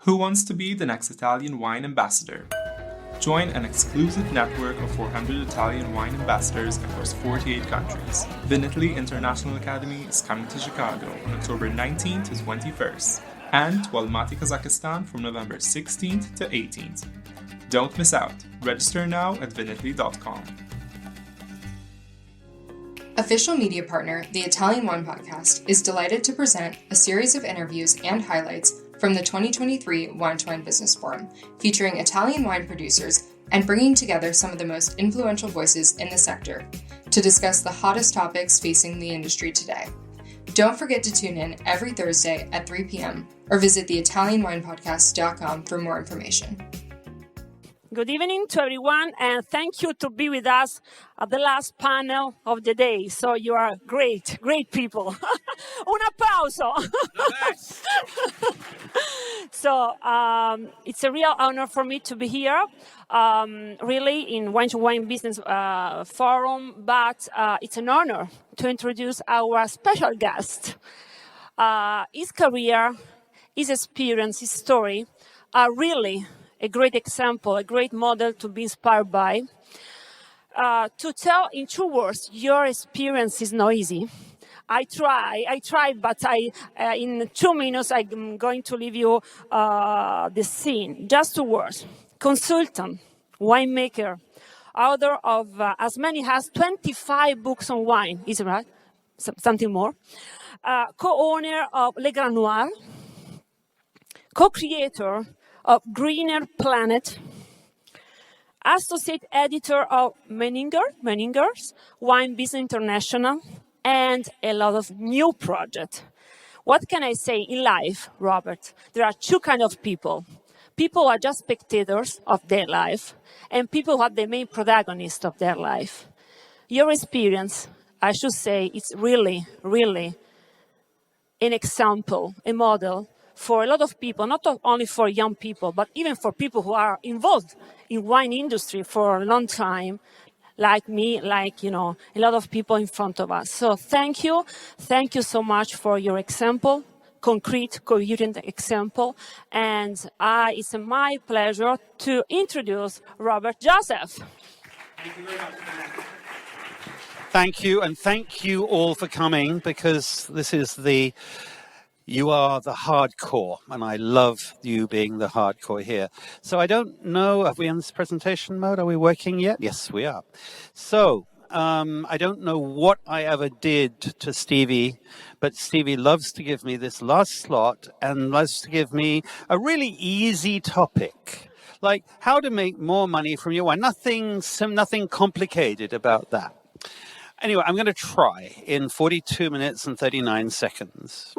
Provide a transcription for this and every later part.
Who wants to be the next Italian wine ambassador? Join an exclusive network of 400 Italian wine ambassadors across 48 countries. Vinitaly International Academy is coming to Chicago on October 19th to 21st, and to Almaty, Kazakhstan from November 16th to 18th. Don't miss out. Register now at vinitaly.com. Official media partner, the Italian Wine Podcast, is delighted to present a series of interviews and highlights from the 2023 Wine2wine Business Forum, featuring Italian wine producers and bringing together some of the most influential voices in the sector to discuss the hottest topics facing the industry today. Don't forget to tune in every Thursday at 3 p.m. or visit theitalianwinepodcast.com for more information. Good evening to everyone, and thank you to be with us at the last panel of the day. So you are great people. Un applauso. So it's a real honor for me to be here, really in Wine2wine Business Forum, but it's an honor to introduce our special guest. His career, his experience, his story are really a great example, a great model to be inspired by. To tell in 2 words, your experience is not easy. I try, but in 2 minutes, I'm going to leave you the scene. Just 2 words. Consultant, winemaker, author of as many as 25 books on wine, is it right? Something more. Co-owner of Le Grand Noir, co-creator of Greener Planet, associate editor of Meningers, Wine Business International, and a lot of new projects. What can I say in life, Robert? There are 2 kinds of people. People who are just spectators of their life, and people who are the main protagonists of their life. Your experience, I should say, it's really, really an example, a model for a lot of people, not only for young people, but even for people who are involved in wine industry for a long time, like me, like, a lot of people in front of us. So thank you so much for your example, concrete, coherent example. And it's my pleasure to introduce Robert Joseph. Thank you very much. Thank you, and thank you all for coming, because you are the hardcore, and I love you being the hardcore here. So I don't know, are we in this presentation mode? Are we working yet? Yes, we are. So I don't know what I ever did to Stevie, but Stevie loves to give me this last slot and loves to give me a really easy topic, like how to make more money from your wine. Nothing complicated about that. Anyway, I'm going to try in 42 minutes and 39 seconds.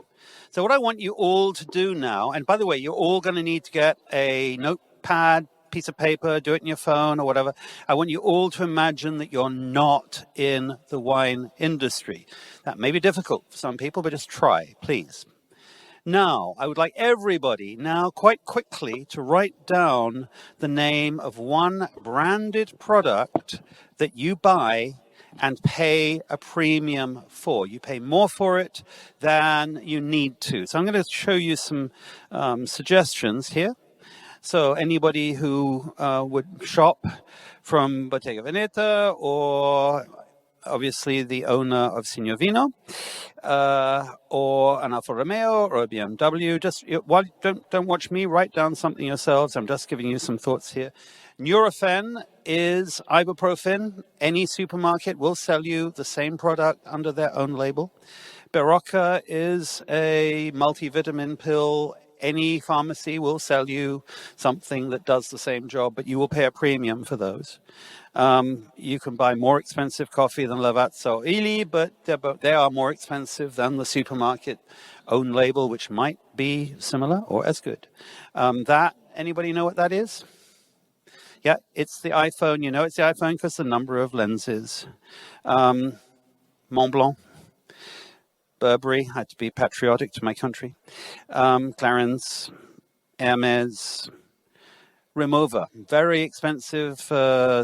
So what I want you all to do now, and by the way, you're all going to need to get a notepad, piece of paper, do it in your phone or whatever. I want you all to imagine that you're not in the wine industry. That may be difficult for some people, but just try, please. Now, I would like everybody now quite quickly to write down the name of one branded product that you buy and pay a premium for. You pay more for it than you need to. So I'm going to show you some suggestions here. So anybody who would shop from Bottega Veneta, or obviously the owner of Signor Vino, or an Alfa Romeo or a BMW, don't watch me, write down something yourselves. I'm just giving you some thoughts here. Nurofen is ibuprofen. Any supermarket will sell you the same product under their own label. Berocca is a multivitamin pill. Any pharmacy will sell you something that does the same job, but you will pay a premium for those. You can buy more expensive coffee than Lavazza Ili, but they are more expensive than the supermarket own label, which might be similar or as good. Anybody know what that is? Yeah, it's the iPhone. You know it's the iPhone because the number of lenses. Mont Blanc, Burberry, had to be patriotic to my country. Clarins, Hermes, Rimowa, very expensive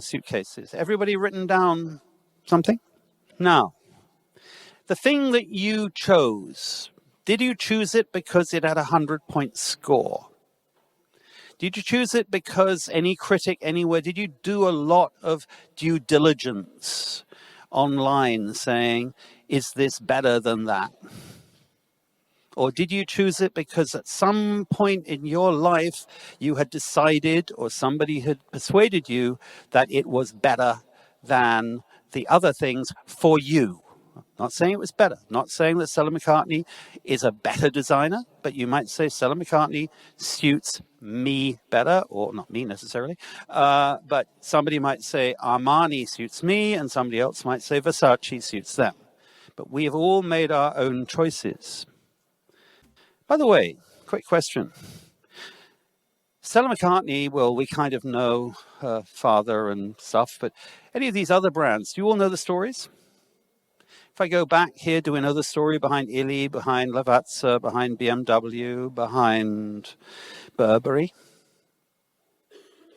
suitcases. Everybody written down something? Now, the thing that you chose, did you choose it because it had a 100-point score? Did you choose it because any critic anywhere, did you do a lot of due diligence online saying, is this better than that? Or did you choose it because at some point in your life you had decided or somebody had persuaded you that it was better than the other things for you? Not saying it was better, not saying that Stella McCartney is a better designer, but you might say Stella McCartney suits me better, or not me necessarily, but somebody might say Armani suits me, and somebody else might say Versace suits them. But we have all made our own choices. By the way, quick question. Stella McCartney, well, we kind of know her father and stuff, but any of these other brands, do you all know the stories? If I go back here, do we know the story behind Illy, behind Lavazza, behind BMW, behind Burberry?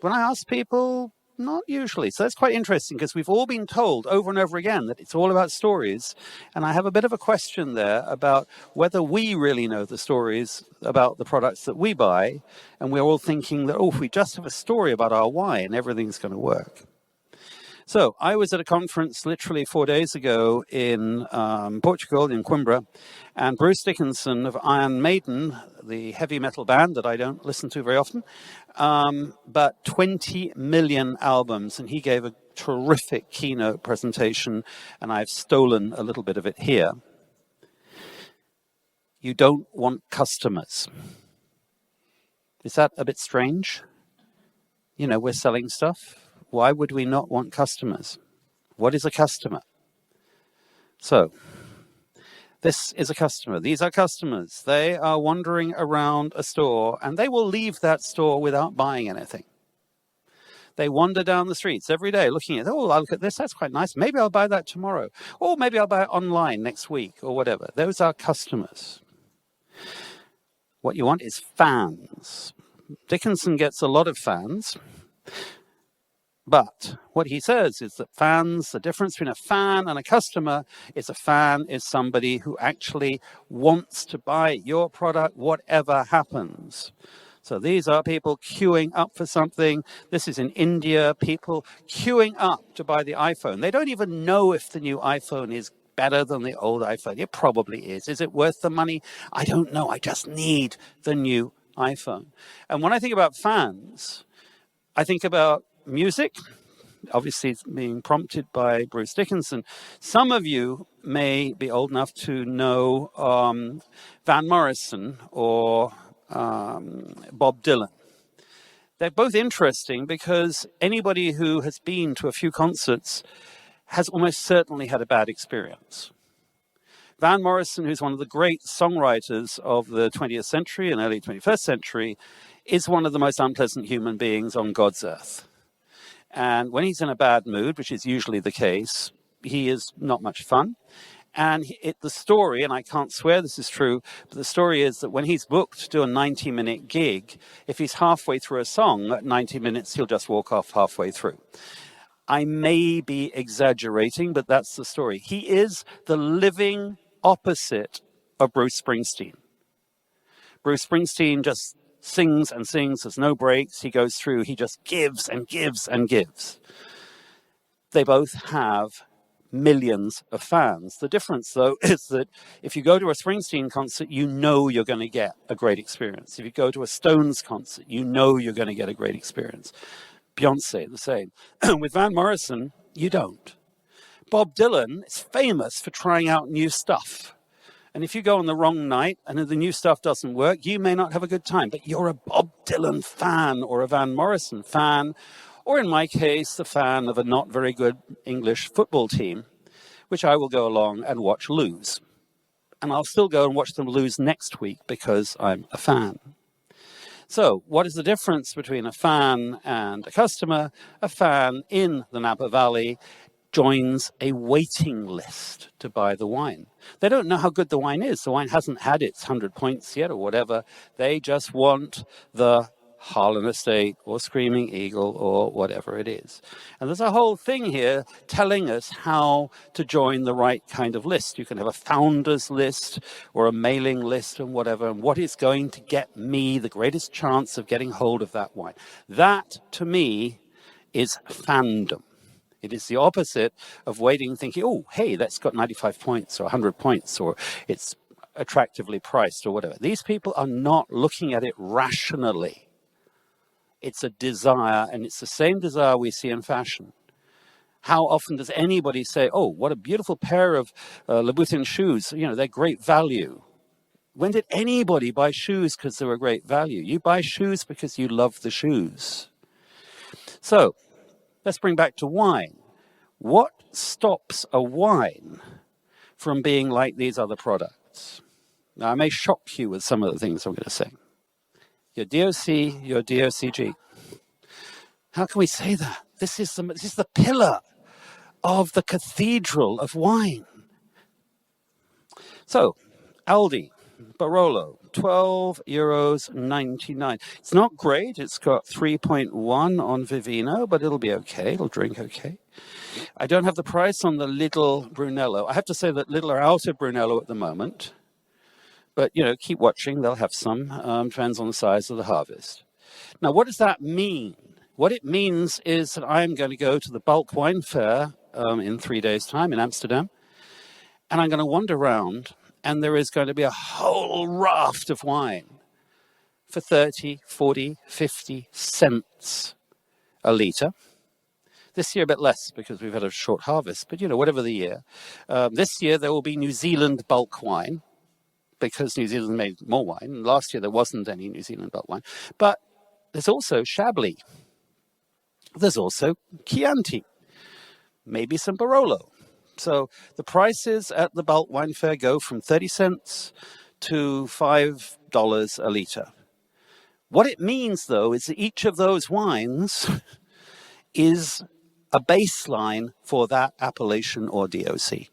When I ask people, not usually. So that's quite interesting because we've all been told over and over again that it's all about stories. And I have a bit of a question there about whether we really know the stories about the products that we buy. And we're all thinking that, oh, if we just have a story about our wine, everything's going to work. So I was at a conference literally 4 days ago in Portugal, in Coimbra, and Bruce Dickinson of Iron Maiden, the heavy metal band that I don't listen to very often, but 20 million albums, and he gave a terrific keynote presentation, and I've stolen a little bit of it here. You don't want customers. Is that a bit strange? You know, we're selling stuff. Why would we not want customers? What is a customer? So, this is a customer. These are customers. They are wandering around a store and they will leave that store without buying anything. They wander down the streets every day looking at, oh, I'll look at this. That's quite nice. Maybe I'll buy that tomorrow. Or maybe I'll buy it online next week or whatever. Those are customers. What you want is fans. Dickinson gets a lot of fans. But what he says is that fans, the difference between a fan and a customer is a fan is somebody who actually wants to buy your product, whatever happens. So these are people queuing up for something. This is in India, people queuing up to buy the iPhone. They don't even know if the new iPhone is better than the old iPhone. It probably is. Is it worth the money? I don't know. I just need the new iPhone. And when I think about fans, I think about music, obviously it's being prompted by Bruce Dickinson. Some of you may be old enough to know Van Morrison or Bob Dylan. They're both interesting because anybody who has been to a few concerts has almost certainly had a bad experience. Van Morrison, who's one of the great songwriters of the 20th century and early 21st century, is one of the most unpleasant human beings on God's earth. And when he's in a bad mood, which is usually the case, he is not much fun. And the story, and I can't swear this is true, but the story is that when he's booked to do a 90-minute gig, if he's halfway through a song, at 90 minutes, he'll just walk off halfway through. I may be exaggerating, but that's the story. He is the living opposite of Bruce Springsteen. Bruce Springsteen just sings and sings, there's no breaks, he goes through, he just gives and gives and gives. They both have millions of fans. The difference, though, is that if you go to a Springsteen concert, you know you're going to get a great experience. If you go to a Stones concert, you know you're going to get a great experience. Beyonce, the same. With Van Morrison, you don't. Bob Dylan is famous for trying out new stuff. And if you go on the wrong night and the new stuff doesn't work, you may not have a good time. But you're a Bob Dylan fan or a Van Morrison fan, or in my case, the fan of a not very good English football team, which I will go along and watch lose. And I'll still go and watch them lose next week because I'm a fan. So what is the difference between a fan and a customer? A fan in the Napa Valley joins a waiting list to buy the wine. They don't know how good the wine is. The wine hasn't had its 100 points yet or whatever. They just want the Harlan Estate or Screaming Eagle or whatever it is. And there's a whole thing here telling us how to join the right kind of list. You can have a founders list or a mailing list and whatever, and what is going to get me the greatest chance of getting hold of that wine. That, to me, is fandom. It is the opposite of waiting, thinking, oh, hey, that's got 95 points or 100 points, or it's attractively priced or whatever. These people are not looking at it rationally. It's a desire, and it's the same desire we see in fashion. How often does anybody say, oh, what a beautiful pair of Louboutin shoes, you know, they're great value. When did anybody buy shoes because they were great value? You buy shoes because you love the shoes. So, let's bring back to wine. What stops a wine from being like these other products? Now, I may shock you with some of the things I'm going to say. Your DOC, your DOCG. How can we say that? This is the pillar of the cathedral of wine. So, Aldi, Barolo, €12.99. It's not great. It's got 3.1 on Vivino, but it'll be okay. It'll drink okay. I don't have the price on the Lidl Brunello. I have to say that Lidl are out of Brunello at the moment. But, you know, keep watching. They'll have some. Depends on the size of the harvest. Now, what does that mean? What it means is that I'm going to go to the bulk wine fair in 3 days' time in Amsterdam. And I'm going to wander around, and there is going to be a whole raft of wine for 30, 40, 50 cents a litre. This year a bit less because we've had a short harvest, but, you know, whatever the year. This year there will be New Zealand bulk wine, because New Zealand made more wine. Last year there wasn't any New Zealand bulk wine. But there's also Chablis. There's also Chianti. Maybe some Barolo. So the prices at the bulk wine fair go from 30 cents to $5 a litre. What it means, though, is that each of those wines is a baseline for that appellation or DOC.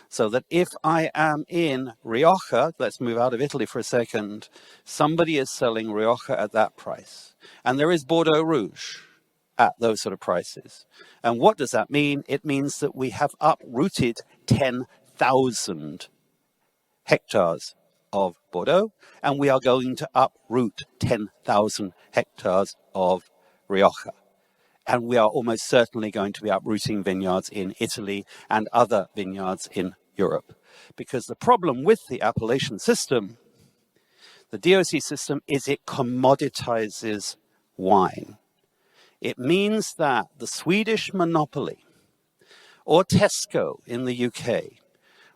So that if I am in Rioja, let's move out of Italy for a second, somebody is selling Rioja at that price. And there is Bordeaux Rouge at those sort of prices. And what does that mean? It means that we have uprooted 10,000 hectares of Bordeaux, and we are going to uproot 10,000 hectares of Rioja. And we are almost certainly going to be uprooting vineyards in Italy and other vineyards in Europe. Because the problem with the appellation system, the DOC system, is it commoditizes wine. It means that the Swedish monopoly, or Tesco in the UK,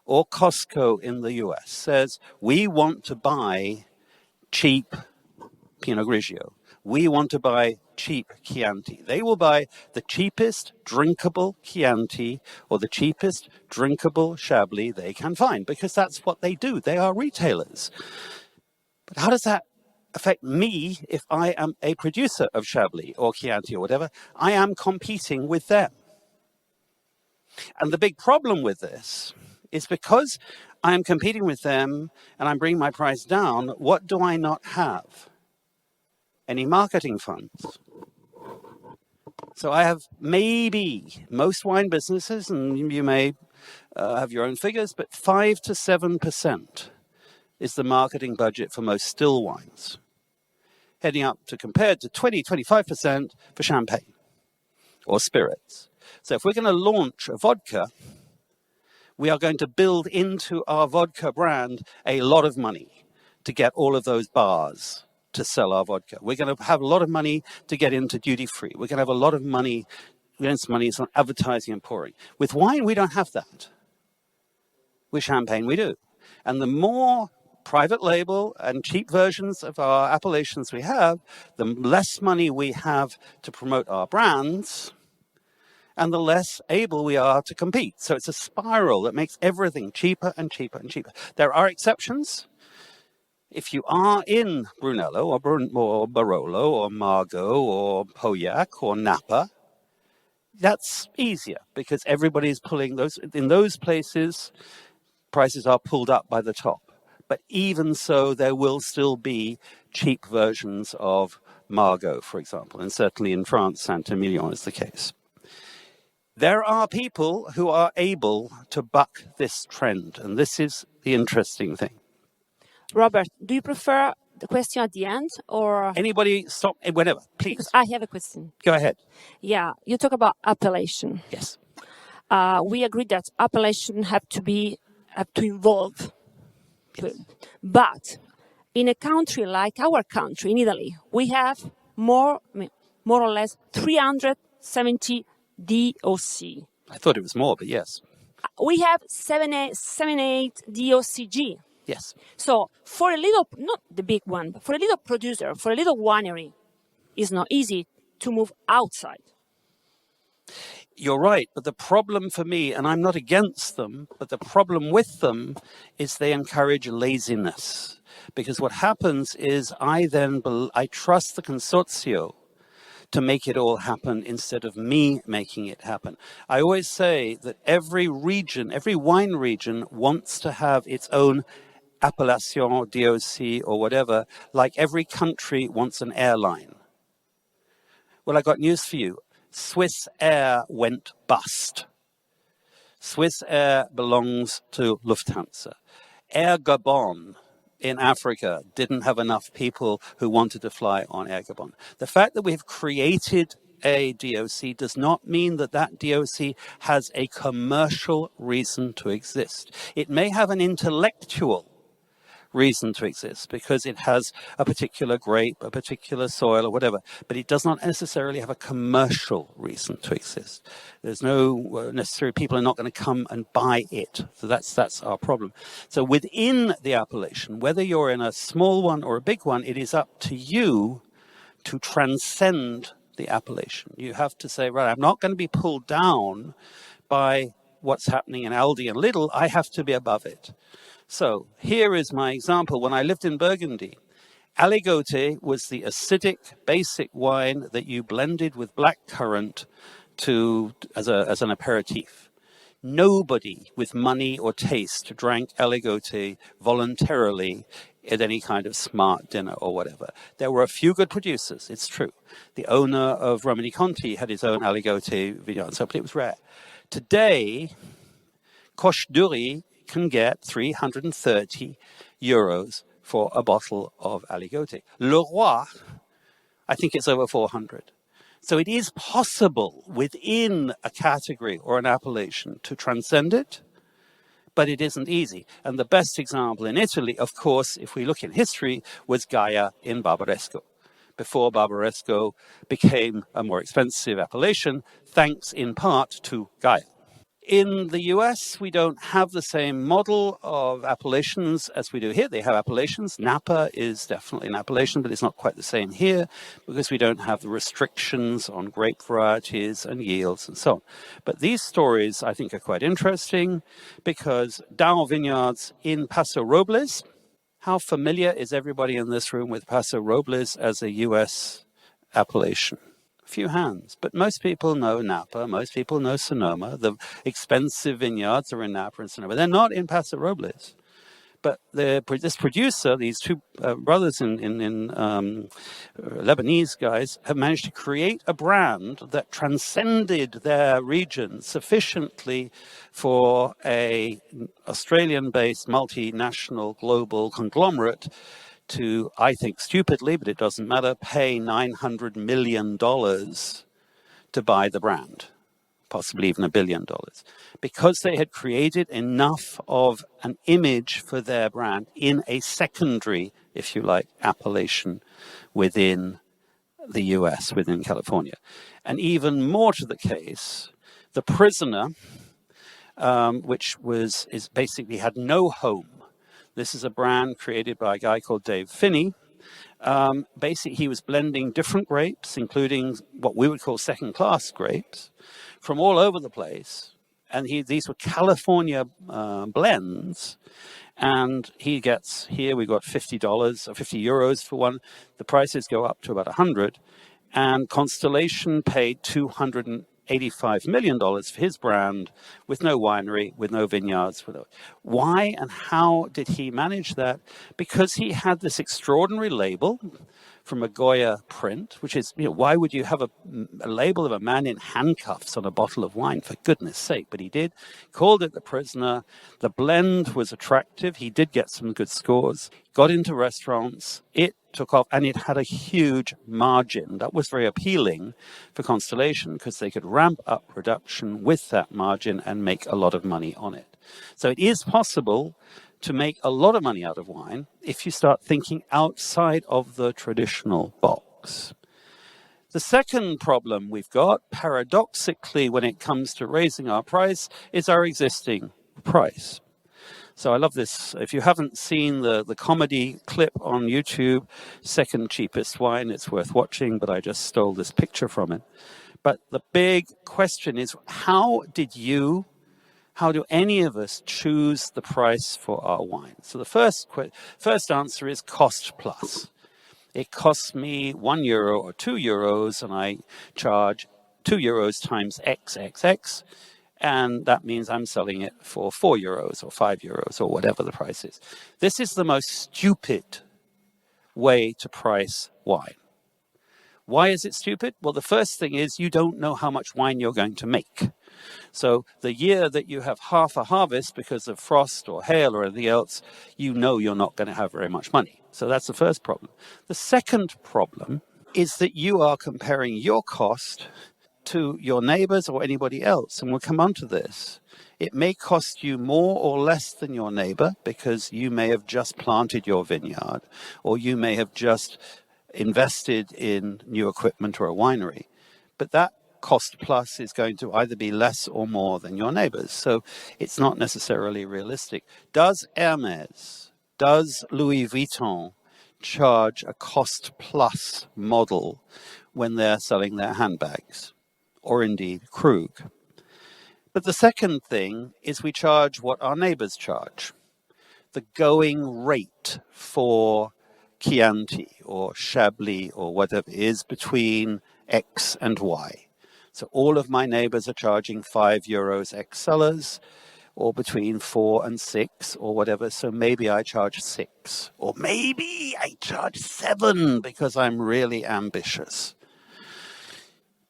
or Costco in the US, says, we want to buy cheap Pinot Grigio. We want to buy cheap Chianti. They will buy the cheapest drinkable Chianti or the cheapest drinkable Chablis they can find, because that's what they do. They are retailers. But how does that affect me if I am a producer of Chablis or Chianti or whatever? I am competing with them. And the big problem with this is because I am competing with them and I'm bringing my price down, what do I not have? Any marketing funds. So I have maybe, most wine businesses, and you may have your own figures, but 5 to 7% is the marketing budget for most still wines, heading up to compared to 20, 25% for champagne or spirits. So if we're going to launch a vodka, we are going to build into our vodka brand a lot of money to get all of those bars to sell our vodka. We're going to have a lot of money to get into duty free. We're going to have a lot of money on advertising and pouring. With wine, we don't have that. With champagne, we do. And the more private label and cheap versions of our appellations we have, the less money we have to promote our brands, and the less able we are to compete. So it's a spiral that makes everything cheaper and cheaper and cheaper. There are exceptions. If you are in Brunello or Barolo or Margaux or Pauillac or Napa, that's easier because everybody is pulling those. In those places, prices are pulled up by the top. But even so, there will still be cheap versions of Margaux, for example, and certainly in France, Saint-Emilion is the case. There are people who are able to buck this trend, and this is the interesting thing. Robert, do you prefer the question at the end or? Anybody stop, whenever, please. Because I have a question. Go ahead. Yeah, you talk about appellation. Yes. We agree that appellation have to evolve. Yes. But in a country like our country, in Italy, we have more or less 370 DOC. I thought it was more, but yes. We have 78 DOCG. Yes. So for a little, not the big one, but for a little producer, for a little winery, it's not easy to move outside. You're right, but the problem for me, and I'm not against them, but the problem with them is they encourage laziness. Because what happens is I trust the consortio to make it all happen instead of me making it happen. I always say that every region, every wine region wants to have its own appellation, DOC, or whatever, like every country wants an airline. Well, I got news for you. Swiss Air went bust. Swiss Air belongs to Lufthansa. Air Gabon in Africa didn't have enough people who wanted to fly on Air Gabon. The fact that we've created a DOC does not mean that that DOC has a commercial reason to exist. It may have an intellectual reason to exist because it has a particular grape, a particular soil or whatever, but it does not necessarily have a commercial reason to exist. There's no necessary, people are not going to come and buy it. So that's our problem. So within the appellation, whether you're in a small one or a big one, it is up to you to transcend the appellation. You have to say, right, I'm not going to be pulled down by what's happening in Aldi and Lidl. I have to be above it. So here is my example. When I lived in Burgundy, Aligote was the acidic, basic wine that you blended with blackcurrant as an aperitif. Nobody with money or taste drank Aligote voluntarily at any kind of smart dinner or whatever. There were a few good producers, it's true. The owner of Romani Conti had his own Aligote vineyard, but it was rare. Today, Coche Dury can get 330 euros for a bottle of Aligote. Le Roi, I think it's over 400. So it is possible within a category or an appellation to transcend it, but it isn't easy. And the best example in Italy, of course, if we look in history, was Gaia in Barbaresco. Before Barbaresco became a more expensive appellation, thanks in part to Gaia. In the US, we don't have the same model of appellations as we do here. They have appellations. Napa is definitely an appellation, but it's not quite the same here because we don't have the restrictions on grape varieties and yields and so on. But these stories, I think, are quite interesting because Dow Vineyards in Paso Robles, how familiar is everybody in this room with Paso Robles as a US appellation? Few hands, but most people know Napa, most people know Sonoma. The expensive vineyards are in Napa and Sonoma. They're not in Paso Robles. But this producer, these two brothers in Lebanese guys, have managed to create a brand that transcended their region sufficiently for a Australian-based multinational global conglomerate to, I think stupidly, but it doesn't matter, pay $900 million to buy the brand, possibly even $1 billion, because they had created enough of an image for their brand in a secondary, if you like, appellation within the US, within California. And even more to the case, The Prisoner, which is basically had no home. This is a brand created by a guy called Dave Finney. Basically, he was blending different grapes, including what we would call second-class grapes, from all over the place. And these were California blends. And he gets, here we got $50 or 50 euros for one. The prices go up to about 100. And Constellation paid $280 $85 million for his brand with no winery, with no vineyards. Why and how did he manage that? Because he had this extraordinary label from a Goya print, which is, why would you have a label of a man in handcuffs on a bottle of wine, for goodness sake? But he did, called it The Prisoner. The blend was attractive. He did get some good scores, got into restaurants. It took off, and it had a huge margin. That was very appealing for Constellation because they could ramp up production with that margin and make a lot of money on it. So it is possible to make a lot of money out of wine if you start thinking outside of the traditional box. The second problem we've got, paradoxically, when it comes to raising our price, is our existing price. So I love this. If you haven't seen the comedy clip on YouTube, Second Cheapest Wine, it's worth watching, but I just stole this picture from it. But the big question is, how do any of us choose the price for our wine? So the first answer is cost plus. It costs me €1 or €2, and I charge €2 times XXX, and that means I'm selling it for €4 or €5 or whatever the price is. This is the most stupid way to price wine. Why is it stupid? Well, the first thing is you don't know how much wine you're going to make. So the year that you have half a harvest because of frost or hail or anything else, you're not going to have very much money. So that's the first problem. The second problem is that you are comparing your cost to your neighbors or anybody else. And we'll come on to this. It may cost you more or less than your neighbor because you may have just planted your vineyard, or you may have just invested in new equipment or a winery. But that cost plus is going to either be less or more than your neighbors. So it's not necessarily realistic. Does Hermes, does Louis Vuitton charge a cost plus model when they're selling their handbags, or indeed Krug? But the second thing is we charge what our neighbors charge. The going rate for Chianti or Chablis or whatever is between X and Y. So all of my neighbors are charging €5 ex cellars, or between 4 and 6 or whatever. So maybe I charge 6, or maybe I charge 7 because I'm really ambitious.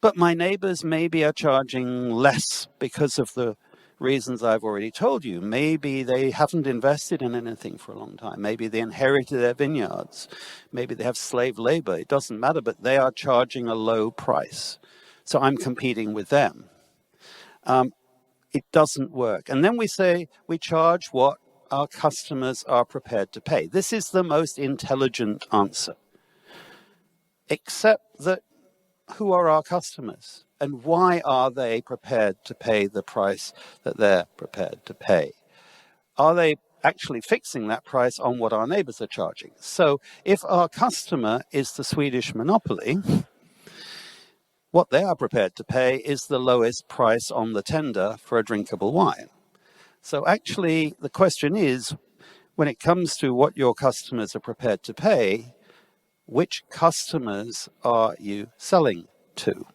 But my neighbors maybe are charging less because of the reasons I've already told you. Maybe they haven't invested in anything for a long time. Maybe they inherited their vineyards. Maybe they have slave labor. It doesn't matter, but they are charging a low price. So I'm competing with them. It doesn't work. And then we say we charge what our customers are prepared to pay. This is the most intelligent answer. Except that, who are our customers? And why are they prepared to pay the price that they're prepared to pay? Are they actually fixing that price on what our neighbors are charging? So if our customer is the Swedish monopoly, what they are prepared to pay is the lowest price on the tender for a drinkable wine. So actually, the question is, when it comes to what your customers are prepared to pay, which customers are you selling to?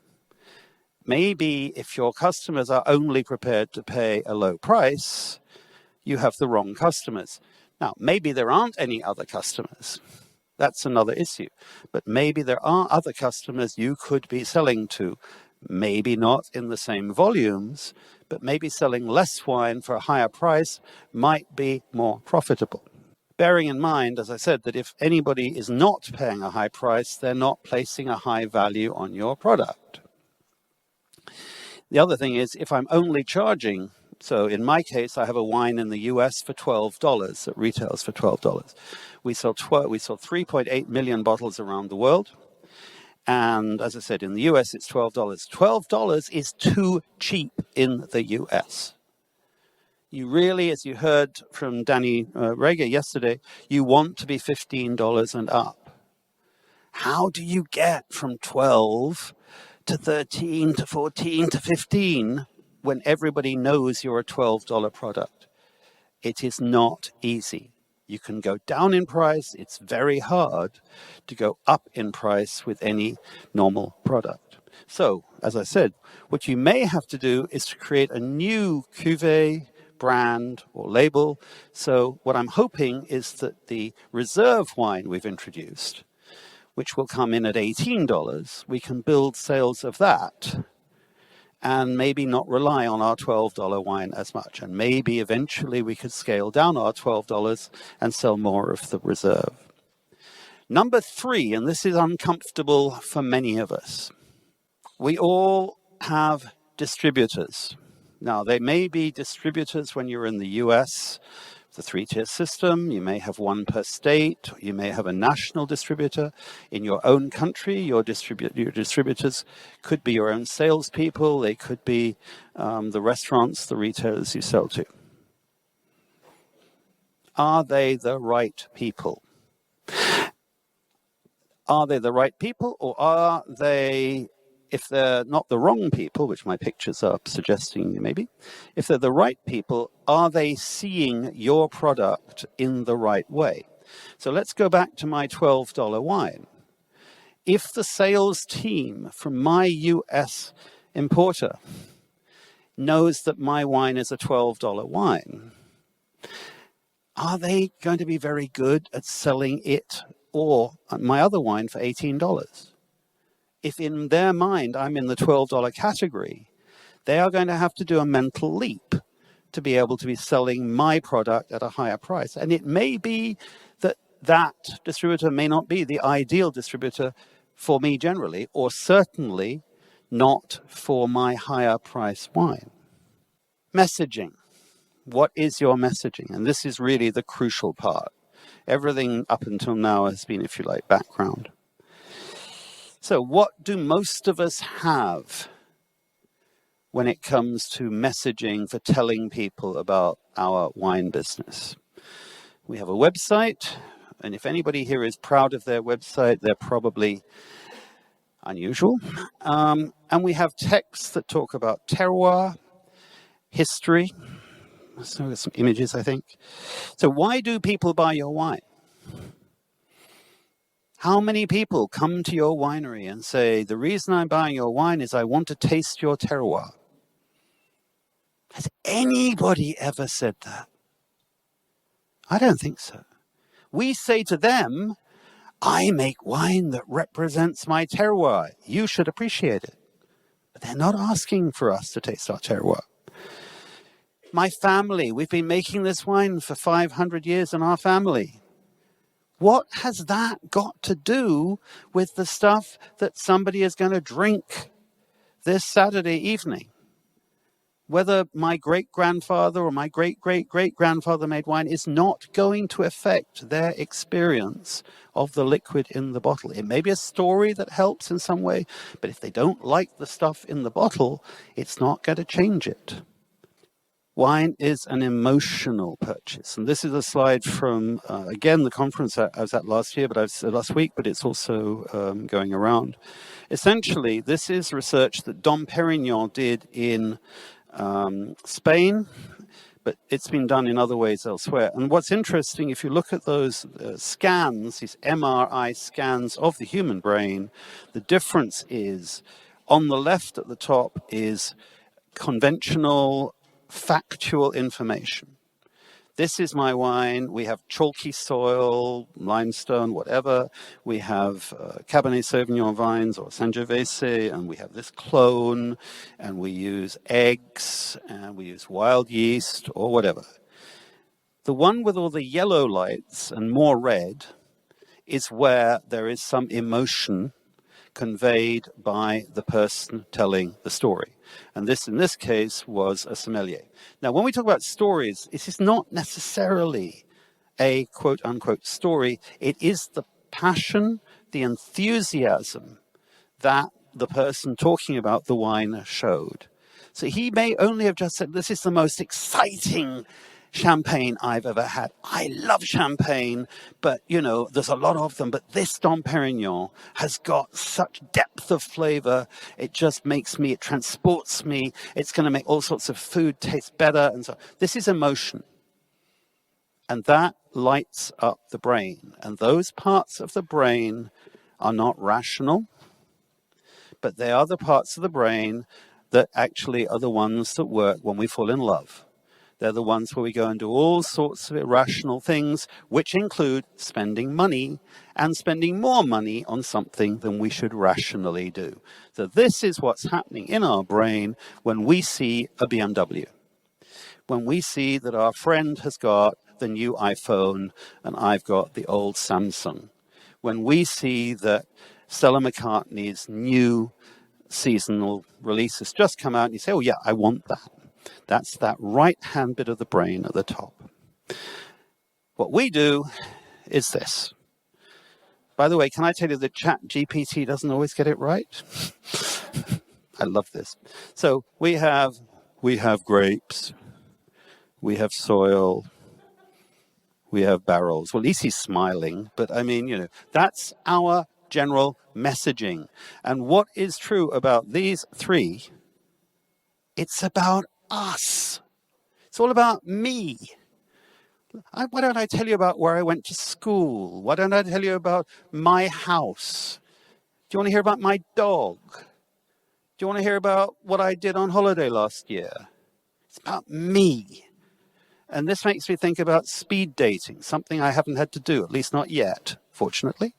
Maybe if your customers are only prepared to pay a low price, you have the wrong customers. Now, maybe there aren't any other customers. That's another issue. But maybe there are other customers you could be selling to. Maybe not in the same volumes, but maybe selling less wine for a higher price might be more profitable. Bearing in mind, as I said, that if anybody is not paying a high price, they're not placing a high value on your product. The other thing is, if I'm only charging, so in my case, I have a wine in the US for $12 that retails for $12. We sell 3.8 million bottles around the world. And as I said, in the US, it's $12. $12 is too cheap in the US. You really, as you heard from Danny Rager yesterday, you want to be $15 and up. How do you get from 12 to 13 to 14 to 15 when everybody knows you're a $12 product? It is not easy. You can go down in price. It's very hard to go up in price with any normal product. So, as I said, what you may have to do is to create a new cuvee, brand, or label. So what I'm hoping is that the reserve wine we've introduced, which will come in at $18, we can build sales of that and maybe not rely on our $12 wine as much. And maybe eventually we could scale down our $12 and sell more of the reserve. Number 3, and this is uncomfortable for many of us. We all have distributors. Now, they may be distributors when you're in the US, the 3-tier system. You may have one per state. You may have a national distributor. In your own country, your distributors could be your own salespeople. They could be the restaurants, the retailers you sell to. Are they the right people? Are they the right people, or are they, if they're not the wrong people, which my pictures are suggesting maybe, if they're the right people, are they seeing your product in the right way? So let's go back to my $12 wine. If the sales team from my US importer knows that my wine is a $12 wine, are they going to be very good at selling it or my other wine for $18? If in their mind I'm in the $12 category, they are going to have to do a mental leap to be able to be selling my product at a higher price. And it may be that that distributor may not be the ideal distributor for me generally, or certainly not for my higher price wine. Messaging. What is your messaging? And this is really the crucial part. Everything up until now has been, if you like, background. So what do most of us have when it comes to messaging for telling people about our wine business? We have a website, and if anybody here is proud of their website, they're probably unusual. And we have texts that talk about terroir, history. So there's some images, I think. So why do people buy your wine? How many people come to your winery and say, the reason I'm buying your wine is I want to taste your terroir? Has anybody ever said that? I don't think so. We say to them, I make wine that represents my terroir. You should appreciate it. But they're not asking for us to taste our terroir. My family, we've been making this wine for 500 years in our family. What has that got to do with the stuff that somebody is going to drink this Saturday evening? Whether my great-grandfather or my great-great-great-grandfather made wine is not going to affect their experience of the liquid in the bottle. It may be a story that helps in some way, but if they don't like the stuff in the bottle, it's not going to change it. Wine is an emotional purchase. And this is a slide from, again, the conference I was at last week, but it's also going around. Essentially, this is research that Dom Perignon did in Spain, but it's been done in other ways elsewhere. And what's interesting, if you look at those scans, these MRI scans of the human brain, the difference is on the left at the top is conventional factual information. This is my wine. We have chalky soil, limestone, whatever. We have Cabernet Sauvignon vines or Sangiovese, and we have this clone, and we use eggs, and we use wild yeast or whatever. The one with all the yellow lights and more red is where there is some emotion conveyed by the person telling the story. And this, in this case, was a sommelier. Now, when we talk about stories, it is not necessarily a quote-unquote story. It is the passion, the enthusiasm that the person talking about the wine showed. So he may only have just said, this is the most exciting champagne I've ever had. I love champagne, but, you know, there's a lot of them. But this Dom Perignon has got such depth of flavor. It just makes me, it transports me. It's going to make all sorts of food taste better. And so this is emotion. And that lights up the brain. And those parts of the brain are not rational, but they are the parts of the brain that actually are the ones that work when we fall in love. They're the ones where we go and do all sorts of irrational things, which include spending money and spending more money on something than we should rationally do. So this is what's happening in our brain when we see a BMW. When we see that our friend has got the new iPhone and I've got the old Samsung. When we see that Stella McCartney's new seasonal releases just come out and you say, oh yeah, I want that. That's that right-hand bit of the brain at the top. What we do is this. By the way, can I tell you that ChatGPT doesn't always get it right? I love this. So we have grapes, we have soil, we have barrels. Well, at least he's smiling, but I mean, that's our general messaging. And what is true about these three? It's about us. It's all about me. Why don't I tell you about where I went to school? Why don't I tell you about my house? Do you want to hear about my dog? Do you want to hear about what I did on holiday last year? It's about me. And this makes me think about speed dating, something I haven't had to do, at least not yet, fortunately.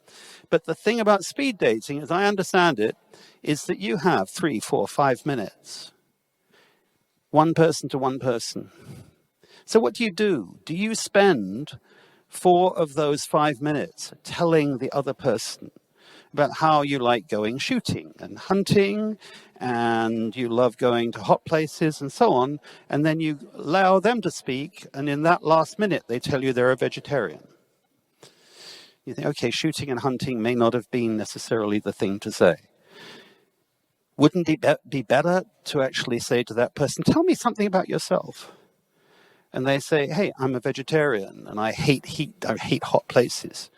But the thing about speed dating, as I understand it, is that you have 3, 4, 5 minutes. One person to one person. So what do? Do you spend 4 of those 5 minutes telling the other person about how you like going shooting and hunting, and you love going to hot places and so on, and then you allow them to speak, and in that last minute they tell you they're a vegetarian? You think, okay, shooting and hunting may not have been necessarily the thing to say. Wouldn't it be better to actually say to that person, tell me something about yourself? And they say, hey, I'm a vegetarian and I hate heat, I hate hot places.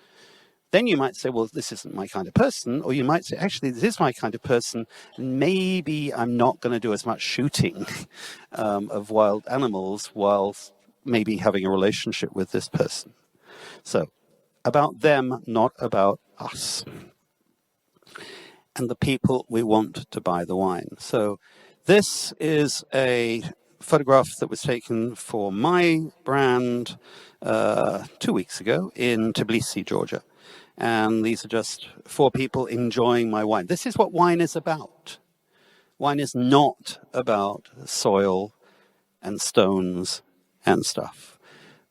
Then you might say, well, this isn't my kind of person. Or you might say, actually, this is my kind of person. Maybe I'm not going to do as much shooting of wild animals whilst maybe having a relationship with this person. So about them, not about us. And the people we want to buy the wine. So this is a photograph that was taken for my brand 2 weeks ago in Tbilisi, Georgia. And these are just 4 people enjoying my wine. This is what wine is about. Wine is not about soil and stones and stuff.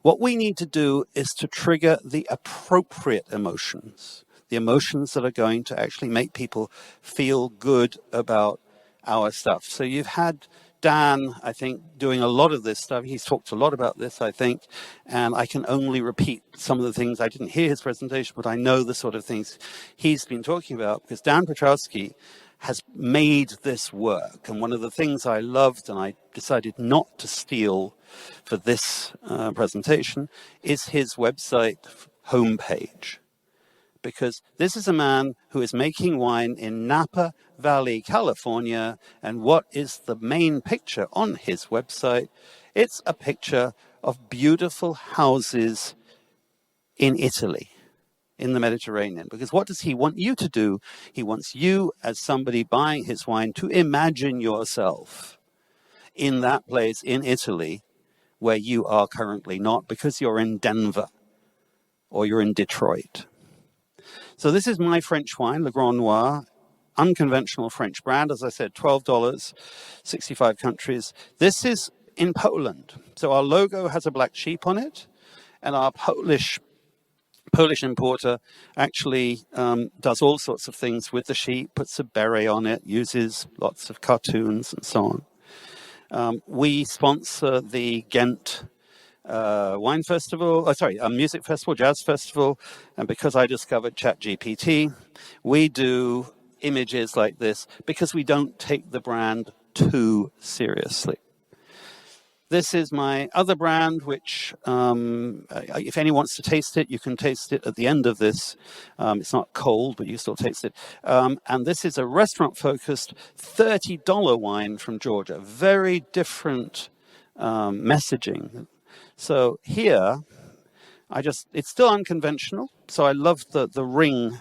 What we need to do is to trigger the appropriate emotions. The emotions that are going to actually make people feel good about our stuff. So you've had Dan, I think, doing a lot of this stuff. He's talked a lot about this, I think, and I can only repeat some of the things. I didn't hear his presentation, but I know the sort of things he's been talking about, because Dan Petrowski has made this work. And one of the things I loved, and I decided not to steal for this presentation, is his website homepage. Because this is a man who is making wine in Napa Valley, California. And what is the main picture on his website? It's a picture of beautiful houses in Italy, in the Mediterranean. Because what does he want you to do? He wants you, as somebody buying his wine, to imagine yourself in that place in Italy where you are currently not, because you're in Denver or you're in Detroit. So this is my French wine, Le Grand Noir, unconventional French brand. As I said, $12, 65 countries. This is in Poland. So our logo has a black sheep on it, and our Polish importer actually does all sorts of things with the sheep, puts a beret on it, uses lots of cartoons and so on. We sponsor the Ghent wine festival, music festival, jazz festival, and because I discovered ChatGPT, we do images like this because we don't take the brand too seriously. This is my other brand, which if anyone wants to taste it, you can taste it at the end of this. It's not cold, but you still taste it. And this is a restaurant-focused $30 wine from Georgia. Very different messaging. So here, it's still unconventional. So I love the ring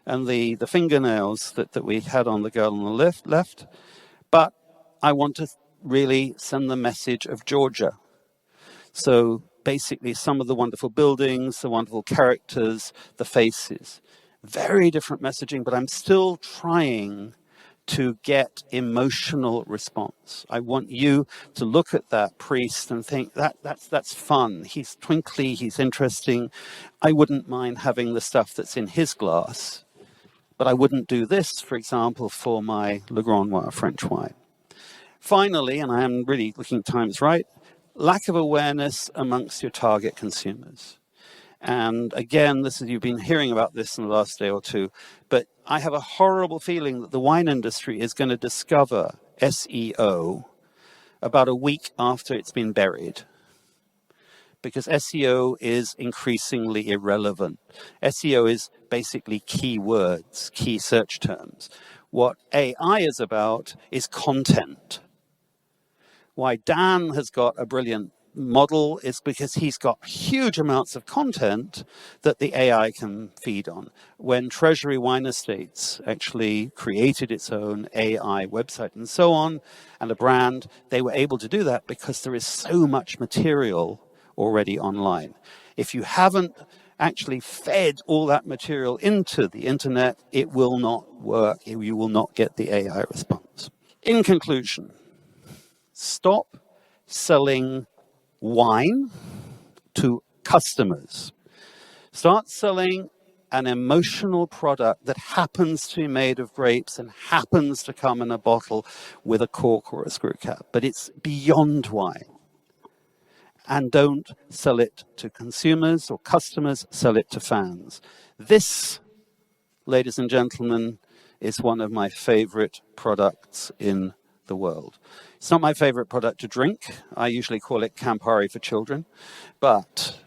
and the fingernails that we had on the girl on the left. But I want to really send the message of Georgia. So basically some of the wonderful buildings, the wonderful characters, the faces. Very different messaging, but I'm still trying to get emotional response. I want you to look at that priest and think that's fun. He's twinkly, he's interesting. I wouldn't mind having the stuff that's in his glass, but I wouldn't do this, for example, for my Le Grand Noir French wine. Finally, and I am really looking at times right, lack of awareness amongst your target consumers. And again, you've been hearing about this in the last day or two, but I have a horrible feeling that the wine industry is going to discover SEO about a week after it's been buried. Because SEO is increasingly irrelevant. SEO is basically keywords, key search terms. What AI is about is content. Why Dan has got a brilliant model is because he's got huge amounts of content that the AI can feed on. When Treasury Wine Estates actually created its own AI website and so on, and a brand, they were able to do that because there is so much material already online. If you haven't actually fed all that material into the internet, it will not work. You will not get the AI response. In conclusion, stop selling wine to customers. Start selling an emotional product that happens to be made of grapes and happens to come in a bottle with a cork or a screw cap, but it's beyond wine. And don't sell it to consumers or customers, sell it to fans. This, ladies and gentlemen, is one of my favorite products in the world. It's not my favorite product to drink. I usually call it Campari for children. But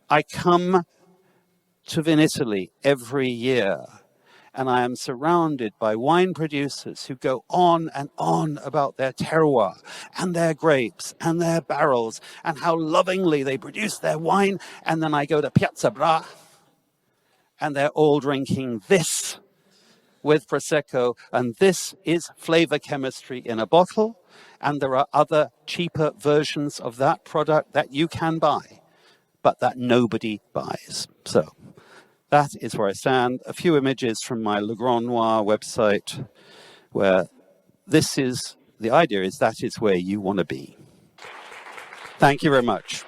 I come to Vinitaly every year, and I am surrounded by wine producers who go on and on about their terroir and their grapes and their barrels and how lovingly they produce their wine. And then I go to Piazza Bra, and they're all drinking this with Prosecco, and this is flavor chemistry in a bottle, and there are other cheaper versions of that product that you can buy, but that nobody buys. So that is where I stand. A few images from my Le Grand Noir website, where the idea is that is where you want to be. Thank you very much.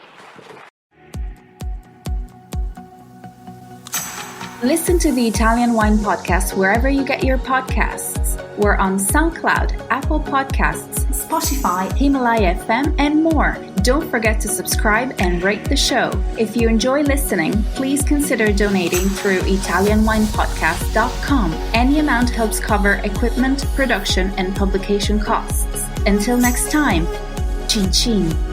Listen to the Italian Wine Podcast wherever you get your podcasts. We're on SoundCloud, Apple Podcasts, Spotify, Himalaya FM, and more. Don't forget to subscribe and rate the show. If you enjoy listening, please consider donating through ItalianWinePodcast.com. Any amount helps cover equipment, production, and publication costs. Until next time, cin cin.